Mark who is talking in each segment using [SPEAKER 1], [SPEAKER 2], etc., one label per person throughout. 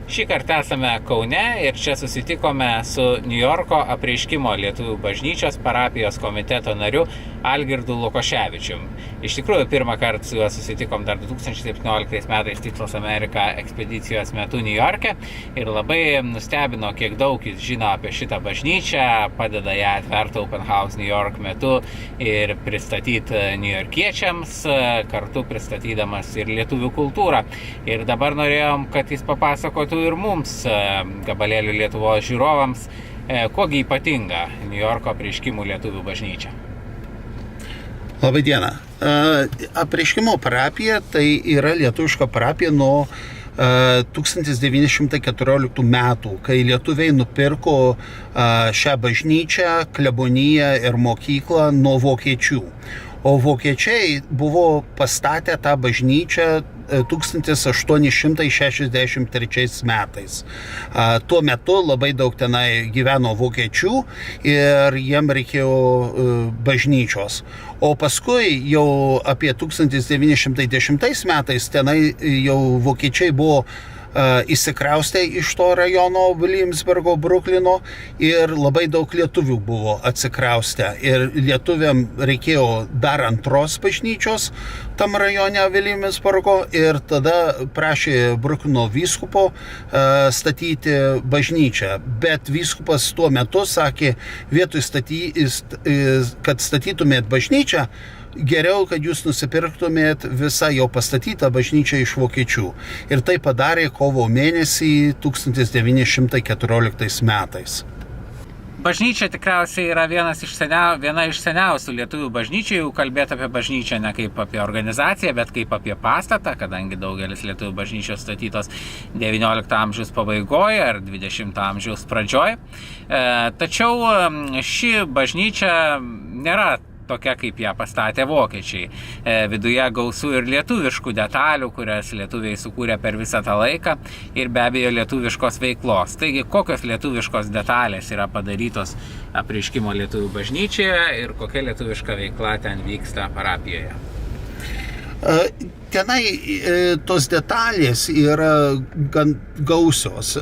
[SPEAKER 1] Šį kartą esame Kaune ir čia susitikome su Niujorko apreiškimo lietuvių bažnyčios parapijos komiteto nariu Algirdu Lukoševičium. Iš tikrųjų, pirmą kartą su juo susitikom dar 2017 metais Tikslas Amerika ekspedicijos metu Niujorke ir labai nustebino, kiek daug jis žino apie šitą bažnyčią, padeda ją atverti Open House New York metu ir pristatyti niujorkiečiams, kartu pristatydamas ir lietuvių kultūrą. Ir dabar norėjom, kad jis papasakotų ir mums, gabalėlių Lietuvos žiūrovams, kogi ypatinga Niujorko apreiškimų lietuvių bažnyčia.
[SPEAKER 2] Labai diena. Apreiškimo parapija tai yra lietuviška parapija nuo 1914 metų, kai lietuviai nupirko šią bažnyčią, kleboniją ir mokyklą nuo vokiečių. O vokiečiai buvo pastatę tą bažnyčią 1863 metais. Tuo metu labai daug tenai gyveno vokiečių ir jiem reikėjo bažnyčios. O paskui jau apie 1910 metais tenai jau vokiečiai buvo įsikraustę iš to rajono Williamsburgo, Bruklino ir labai daug lietuvių buvo atsikraustę. Ir lietuviam reikėjo dar antros bažnyčios tam rajone Williamsburgo ir tada prašė Bruklino vyskupo statyti bažnyčią. Bet vyskupas tuo metu sakė, vietoj kad statytumėt bažnyčią, geriau, kad jūs nusipirktumėt visą jau pastatytą bažnyčią iš vokiečių. Ir tai padarė kovo mėnesį 1914 metais.
[SPEAKER 1] Bažnyčia tikriausiai yra viena iš seniausių lietuvių bažnyčių, jau kalbėti apie bažnyčią ne kaip apie organizaciją, bet kaip apie pastatą, kadangi daugelis lietuvių bažnyčios statytos XIX amžiaus pabaigoje ar XX amžiaus pradžioje. Tačiau ši bažnyčia nėra tokia, kaip ją pastatė vokiečiai. Viduje gausų ir lietuviškų detalių, kurias lietuviai sukūrė per visą tą laiką ir be abejo lietuviškos veiklos. Taigi, kokios lietuviškos detalės yra padarytos apreiškimo lietuvių bažnyčioje ir kokia lietuviška veikla ten vyksta parapijoje?
[SPEAKER 2] Tenai tos detalės yra gan gausios.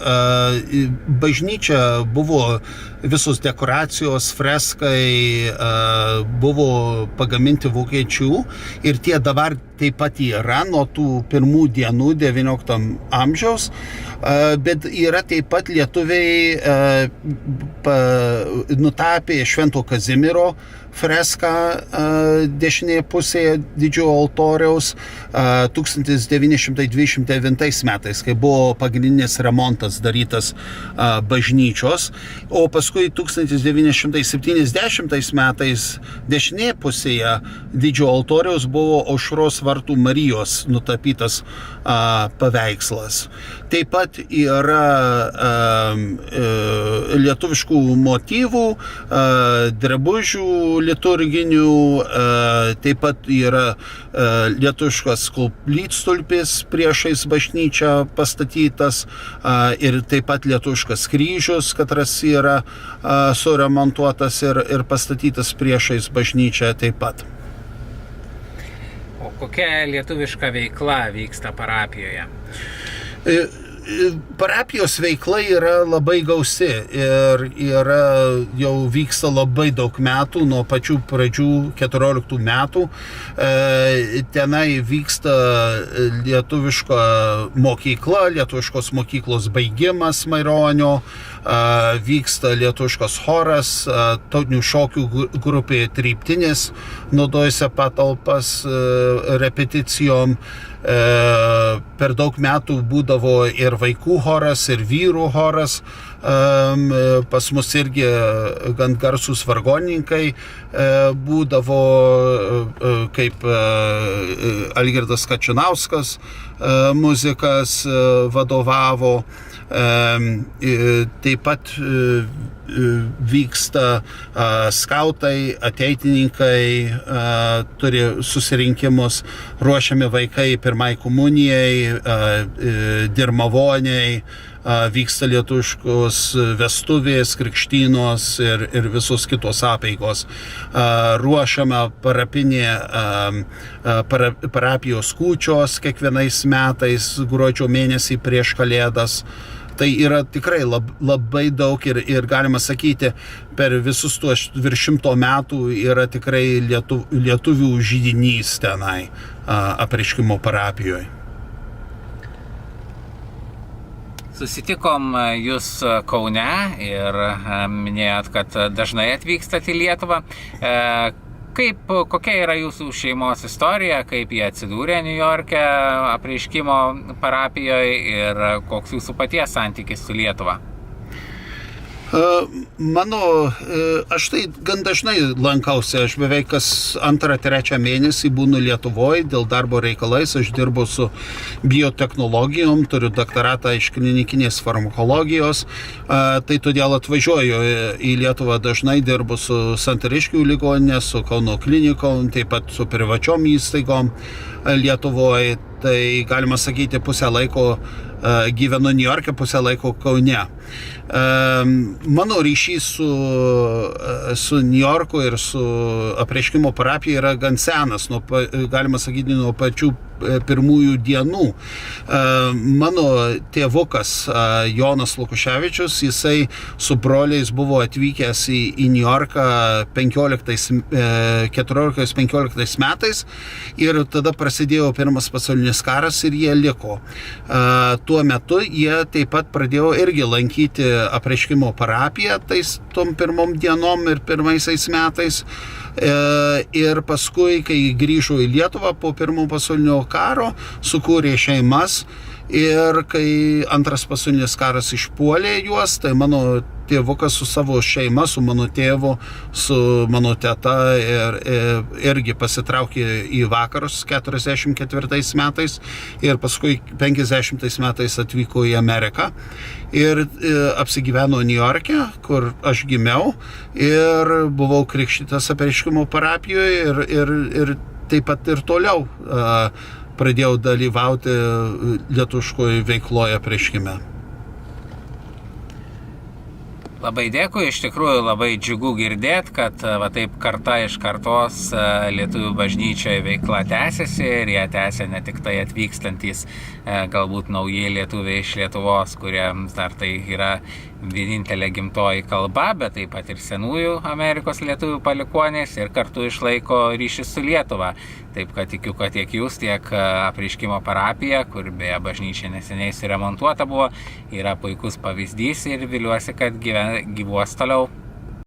[SPEAKER 2] Bažnyčia buvo visos dekoracijos, freskai buvo pagaminti vokiečių ir tie dabar taip pat yra nuo tų pirmų dienų XIX amžiaus, bet yra taip pat lietuviai nutapė Švento Kazimiero freską dešinėje pusėje didžiojo altoriaus 1929 metais, kai buvo pagrindinis remontas darytas bažnyčios, o paskui 1970 metais dešinėje pusėje didžiojo altoriaus buvo Aušros vartų Marijos nutapytas paveikslas. Taip pat yra lietuviškų motyvų, drabužių liturginių, taip pat yra lietuviškas koplytstulpis priešais bažnyčią pastatytas ir taip pat lietuviškas kryžius, katras yra suremontuotas ir pastatytas priešais bažnyčią taip pat.
[SPEAKER 1] O kokia lietuviška veikla vyksta parapijoje?
[SPEAKER 2] Parapijos veikla yra labai gausi ir jau vyksta labai daug metų, nuo pačių pradžių 14 metų. Tenai vyksta lietuviška mokykla, lietuviškos mokyklos baigimas Maironio, vyksta lietuviškas choras, tautinių šokių grupė Tryptinis, naudojasi patalpas repeticijom. Per daug metų būdavo ir vaikų choras, ir vyrų choras. Pas mus irgi gan garsūs vargonininkai būdavo, kaip Algirdas Kačinauskas muzikas vadovavo. Taip pat vyksta skautai, ateitininkai, turi susirinkimus, ruošiami vaikai pirmai komunijai, dirmavoniai, vyksta lietuviškos vestuvės, krikštynos ir visos kitos apeigos. Ruošiama parapijos kūčios kiekvienais metais, gruodžio mėnesį prieš Kalėdas. Tai yra tikrai labai daug ir galima sakyti, per visus tuos virš 100 metų yra tikrai lietuvių židinys tenai apreiškimo parapijoje.
[SPEAKER 1] Susitikom jūs Kaune ir minėjot, kad dažnai atvykstat į Lietuvą. Kokia yra jūsų šeimos istorija, kaip jie atsidūrė Niujorke apreiškimo parapijoje ir koks jūsų paties santykis su Lietuva?
[SPEAKER 2] Aš tai gan dažnai lankausi, aš beveik kas 2-3 mėnesį būnu Lietuvoje dėl darbo reikalais, aš dirbu su biotechnologijom, turiu doktoratą iš klinikinės farmakologijos, tai todėl atvažiuoju į Lietuvą dažnai, dirbu su Santariškių ligoninė, su Kauno klinikom, taip pat su privačiom įstaigom Lietuvoje, tai galima sakyti pusę laiko gyvenu Niujorke, pusę laiko Kaune. Mano ryšys su Niujorku ir su apreiškimo parapija yra gan senas, galima sakyti, nuo pačių pirmųjų dienų. Mano tėvukas Jonas Lukoševičius, jisai su broliais buvo atvykęs į Niujorką 14-15 metais ir tada prasidėjo Pirmas pasaulinis karas ir jie liko. Tuo metu jie taip pat pradėjo irgi lankyti apreiškimo parapiją tom pirmom dienom ir pirmaisiais metais. Ir paskui, kai grįžo į Lietuvą po Pirmo pasaulinio karo, sukūrė šeimas ir kai Antras pasaulinis karas išpuolė juos, tai mano tėvukas su savo šeima, su mano tėvu, su mano teta irgi pasitraukė į vakarus 44 metais ir paskui 50 metais atvyko į Ameriką ir apsigyveno Niujorke, kur aš gimiau ir buvau krikštytas apreiškimo parapijoje ir taip pat ir toliau pradėjau dalyvauti lietuviškoje veikloje apreiškime.
[SPEAKER 1] Labai dėkui, iš tikrųjų labai džiugu girdėti, kad va taip karta iš kartos lietuvių bažnyčioje veikla tęsiasi ir ją tęsia ne tik tai atvykstantys galbūt nauji lietuviai iš Lietuvos, kuriems dar tai yra vienintelė gimtoji kalba, bet taip pat ir senųjų Amerikos lietuvių palikuonys ir kartu išlaiko ryšį su Lietuva. Taip kad tikiu, kad tiek jūs, tiek apreiškimo parapija, kur beje bažnyčia neseniai suremontuota buvo, yra puikus pavyzdys ir viliuosi, kad gyvuos toliau.